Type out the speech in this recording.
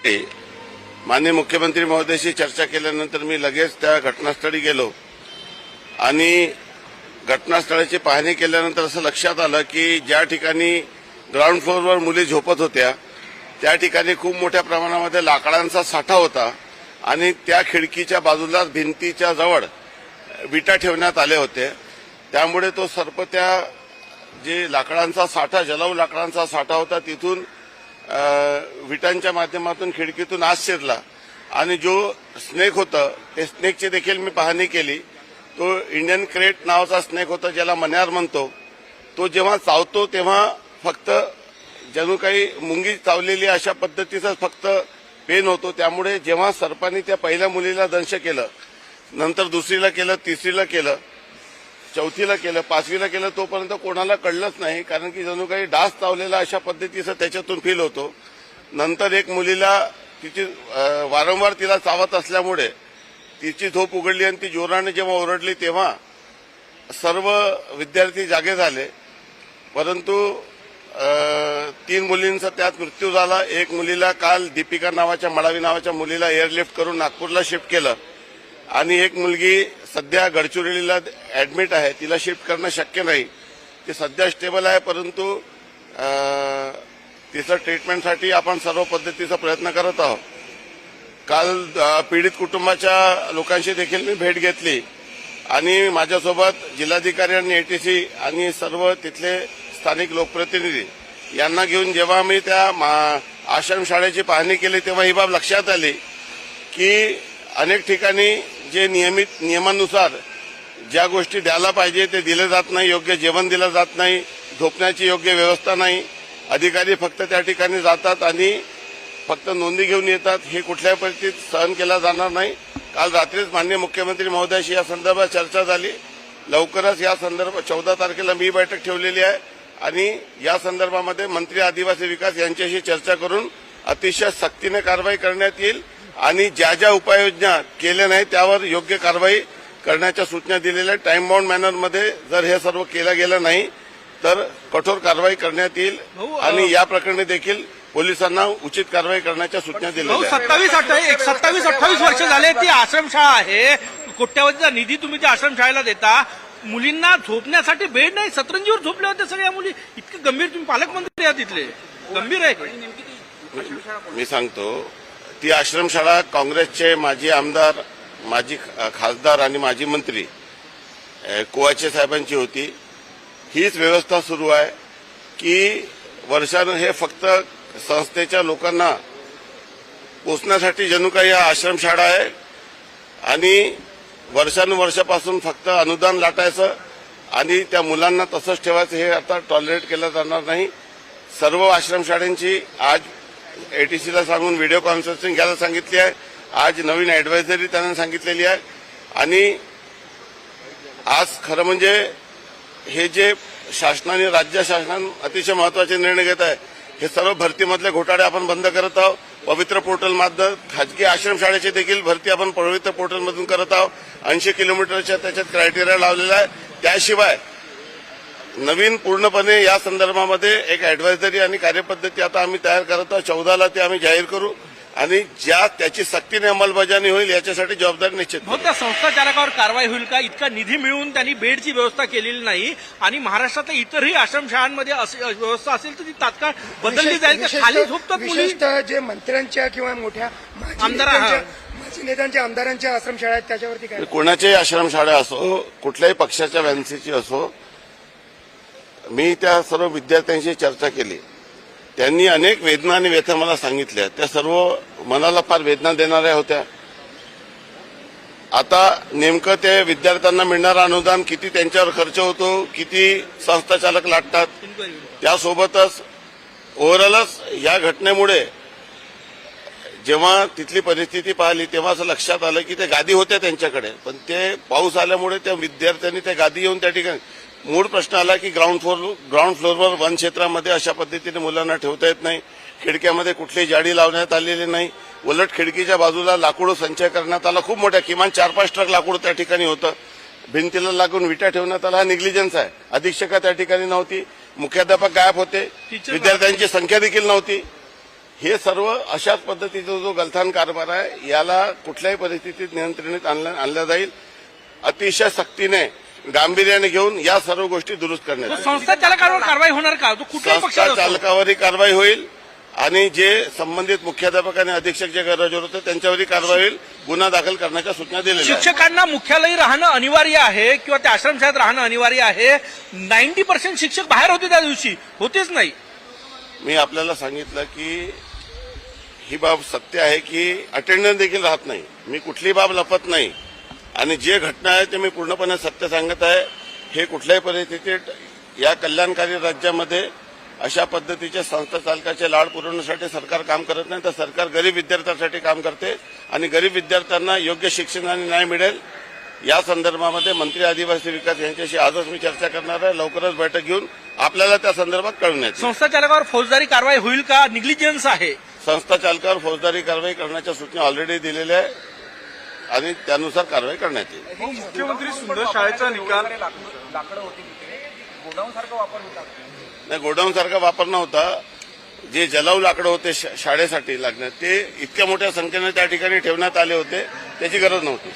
माननीय मुख्यमंत्री महोदयाशी चर्चा केल्यानंतर मी लगेच त्या घटनास्थळी गेलो आणि घटनास्थळाची पाहणी केल्यानंतर असं लक्षात आलं की ज्या ठिकाणी ग्राउंड फ्लोअरवर मुली झोपत होत्या त्या ठिकाणी खूप मोठ्या प्रमाणामध्ये लाकडांचा साठा होता आणि त्या खिडकीच्या बाजूला भिंतीच्या जवळ विटा ठेवण्यात आले होते। त्यामुळे तो सर्प त्या जे लाकडांचा साठा जलाऊ लाकडांचा साठा होता तिथून विटांच्या माध्यमातून खिडकीतून आत शिरला आणि जो स्नेक होता ते स्नेकची देखील मी पाहणी केली। तो इंडियन क्रेट नावाचा स्नेक होता ज्याला मण्यार म्हणतो। तो जेव्हा चावतो तेव्हा फक्त जणू काही मुंगी चावलेली अशा पद्धतीचा फक्त पेन होतो। त्यामुळे जेव्हा सर्पाने त्या पहिल्या मुलीला दंश केलं, नंतर दुसरीला केलं, तिसरीला केलं, चौथीला केलं, पाचवीला केलं, तोपर्यंत कोणाला कळलंच नाही कारण की जणू काही डास चावलेला अशा पद्धतीचं त्याच्यातून फील होतो। नंतर एक मुलीला तिची वारंवार तिला चावत असल्यामुळे तिची झोप उघडली आणि ती जोराने जेव्हा ओरडली तेव्हा सर्व विद्यार्थी जागे झाले, परंतु 3 मुलींचा त्यात मृत्यू झाला। एक मुलीला काल दीपिका नावाच्या मडावी नावाच्या मुलीला एअरलिफ्ट करून नागपूरला शिफ्ट केलं आणि एक मुलगी सध्या गडचिरोलीला ऍडमिट आहे, तिला शिफ्ट करणं शक्य नाही। ती सध्या स्टेबल आहे, परंतु तिचं ट्रीटमेंटसाठी आपण सर्व पद्धतीचा प्रयत्न करत आहोत। काल पीडित कुटुंबाच्या लोकांशी देखील मी भेट घेतली आणि माझ्यासोबत जिल्हाधिकारी आणि एटीसी आणि सर्व तिथले स्थानिक लोकप्रतिनिधी यांना घेऊन जेव्हा मी त्या आश्रमशाळेची पाहणी केली तेव्हा ही बाब लक्षात आली की अनेक ठिकाणी जे नियमानुसार ज्या गोष्टी द्यायला पाहिजे ते दिले जात नाही, योग्य जेवण दिलं जात नाही, झोपण्याची योग्य व्यवस्था नाही। अधिकारी फक्त त्या ठिकाणी जातात आणि फक्त नोंदी घेऊन येतात। हे कुठल्याही परिस्थितीत सहन केला जाणार नाही। काल रात्रीच माननीय मुख्यमंत्री महोदयाशी या संदर्भात चर्चा झाली। लवकरच या संदर्भात 14 तारखेला मी बैठक ठेवलेली आहे आणि या संदर्भामध्ये मंत्री आदिवासी विकास यांच्याशी चर्चा करून अतिशय सक्तीने कारवाई करण्यात येईल आणि ज्या ज्या उपाययोजना केल्या नाही त्यावर योग्य कारवाई करण्याच्या सूचना दिलेल्या आहेत। टाइम बाउंड मॅनरमध्ये जर हे सर्व केलं गेलं नाही तर कठोर कारवाई करण्यात येईल आणि या प्रकरणी देखील पोलिसांना उचित कारवाई करण्याच्या सूचना दिल्या आहेत। 27-28 वर्ष झाले ती आश्रमशाळा आहे, कोट्यावधीचा निधी तुम्ही त्या आश्रमशाळेला देता, मुलींना झोपण्यासाठी बेड नाही, सतरंजीवर झोपल्या होत्या सगळ्या मुली। इतके गंभीर, तुम्ही पालकमंत्री आहात तिथले, गंभीर आहे। मी सांगतो ती आश्रमशाळा काँग्रेसचे माजी आमदार, माजी खासदार आणि माजी मंत्री कुवाचे साहेबांची होती। हीच व्यवस्था सुरू आहे की वर्षानं हे फक्त संस्थेच्या लोकांना पोचण्यासाठी जणू काही हा आश्रमशाळा आहे आणि वर्षानुवर्षापासून फक्त अनुदान लाटायचं आणि त्या मुलांना तसंच ठेवायचं हे आता टॉलरेट केलं जाणार नाही। सर्व आश्रमशाळांची आज एटीसीला सांगून व्हिडिओ कॉन्फरन्सिंग घ्यायला सांगितली आहे। आज नवीन ऍडवायझरी त्यांना सांगितलेली आहे आणि आज खरं म्हणजे हे जे शासनाने, राज्य शासनाने अतिशय महत्वाचे निर्णय घेत आहे, हे सर्व भरतीमधले घोटाळे आपण बंद करत आहोत। पवित्र पोर्टल मार्फत खाजगी आश्रमशाळेची देखील भरती आपण पवित्र पोर्टलमधून करत आहोत। 80 किलोमीटरच्या त्याच्यात क्रायटेरिया लावलेला आहे। त्याशिवाय नवीन पूर्णपणे या संदर्भामध्ये एक ऍडवायझरी आणि कार्यपद्धती आता आम्ही तयार करत आहोत। 14ला ते आम्ही जाहीर करू आणि ज्या त्याची सक्तीने अंमलबजावणी होईल याच्यासाठी जबाबदारी निश्चित करू। त्या संस्था चालकावर कारवाई होईल का? इतका निधी मिळून त्यांनी बेडची व्यवस्था केलेली नाही आणि महाराष्ट्रातल्या इतरही आश्रमशाळांमध्ये व्यवस्था असेल तर ती तात्काळ बदलली जाईल का? खाली झोपतात मुली। विशेषतः जे मंत्र्यांच्या किंवा मोठ्या माजी नेत्यांच्या आमदारांच्या आश्रमशाळा आहेत त्याच्यावरती काय? कोणाच्याही आश्रमशाळा असो, कुठल्याही पक्षाच्या वॅन्सीची असो, मी त्या सर्व विद्यार्थ्यांशी चर्चा केली। त्यांनी अनेक वेदना आणि व्यथा मला सांगितल्या, त्या सर्व मनाला फार वेदना देणाऱ्या होत्या। आता नेमकं ते विद्यार्थ्यांना मिळणारं अनुदान किती त्यांच्यावर खर्च होतो, किती संस्था चालक लाटतात, त्यासोबतच ओव्हरऑलच या घटनेमुळे जेव्हा तिथली परिस्थिती पाहिली तेव्हा असं लक्षात आलं की ते गादी होत्या त्यांच्याकडे, पण ते पाऊस आल्यामुळे त्या विद्यार्थ्यांनी त्या गादी येऊन त्या ठिकाणी मूळ प्रश्न आला की ग्राउंड फ्लोअरवर वन क्षेत्रामध्ये अशा पद्धतीने मुलांना ठेवता येत नाही। खिडक्यामध्ये कुठलीही जाडी लावण्यात आलेली नाही, उलट खिडकीच्या बाजूला लाकूड संचय करण्यात आला। खूप मोठ्या किमान 4-5 ट्रक लाकूड त्या ठिकाणी होतं। भिंतीला लागून विटा ठेवण्यात आला, हा निग्लिजन्स आहे। अधीक्षका त्या ठिकाणी नव्हती, मुख्याध्यापक गायब होते, विद्यार्थ्यांची संख्या देखील नव्हती। हे सर्व अशाच पद्धतीचा जो गलथान कारभार आहे याला कुठल्याही परिस्थितीत नियंत्रणात आणला जाईल. अतिशय सक्तीने गांभीर्याने घेऊन या सर्व गोष्टी दुरुस्त करण्यात येतील. संस्था चालकावर कारवाई होणार का? तो कुठल्याही संस्था पक्षाचा असो. चालकावरही कारवाई होईल आणि जे संबंधित मुख्याध्यापक आणि अधीक्षक जे गैरहजर होते त्यांच्यावरही कारवाई होईल. गुन्हा दाखल करण्याच्या सूचना दिलेल्या आहेत. शिक्षकांना मुख्यालयी राहणं अनिवार्य आहे किंवा त्या आश्रमशाळेत राहणं अनिवार्य आहे. 90% शिक्षक बाहेर होते त्या दिवशी, होतेच नाही. मी आपल्याला सांगितलं की ही बाब सत्य आहे की अटेंडन्स देखील राहत नाही. मी कुठली बाब लपत नाही आणि जे घटना आहे ते मी पूर्णपणे सत्य सांगत आहे. हे कुठल्याही परिस्थितीत या कल्याणकारी राज्यामध्ये अशा पद्धतीच्या संस्था चालकाचे लाड पुरवण्यासाठी सरकार काम करत नाही, तर सरकार गरीब विद्यार्थ्यांसाठी काम करते आणि गरीब विद्यार्थ्यांना योग्य शिक्षण आणि न्याय मिळेल या संदर्भामध्ये मंत्री आदिवासी विकास यांच्याशी आजच मी चर्चा करणार आहे. लवकरच बैठक घेऊन आपल्याला त्या संदर्भात कळवण्यात येईल. संस्था चालकावर फौजदारी कारवाई होईल का? निग्लिजन्स आहे. संस्था चालकावर फौजदारी कारवाई करण्याच्या सूचना ऑलरेडी दिलेल्या आहे आणि त्यानुसार कारवाई करण्यात येईल. मुख्यमंत्री सुंदर शाळेचा निकाल नाही, गोडाऊन सारखा वापर नव्हता. जे जलाऊ लाकडं होते शाळेसाठी लागण्यात ते इतक्या मोठ्या संख्येने त्या ठिकाणी ठेवण्यात आले होते, त्याची गरज नव्हती.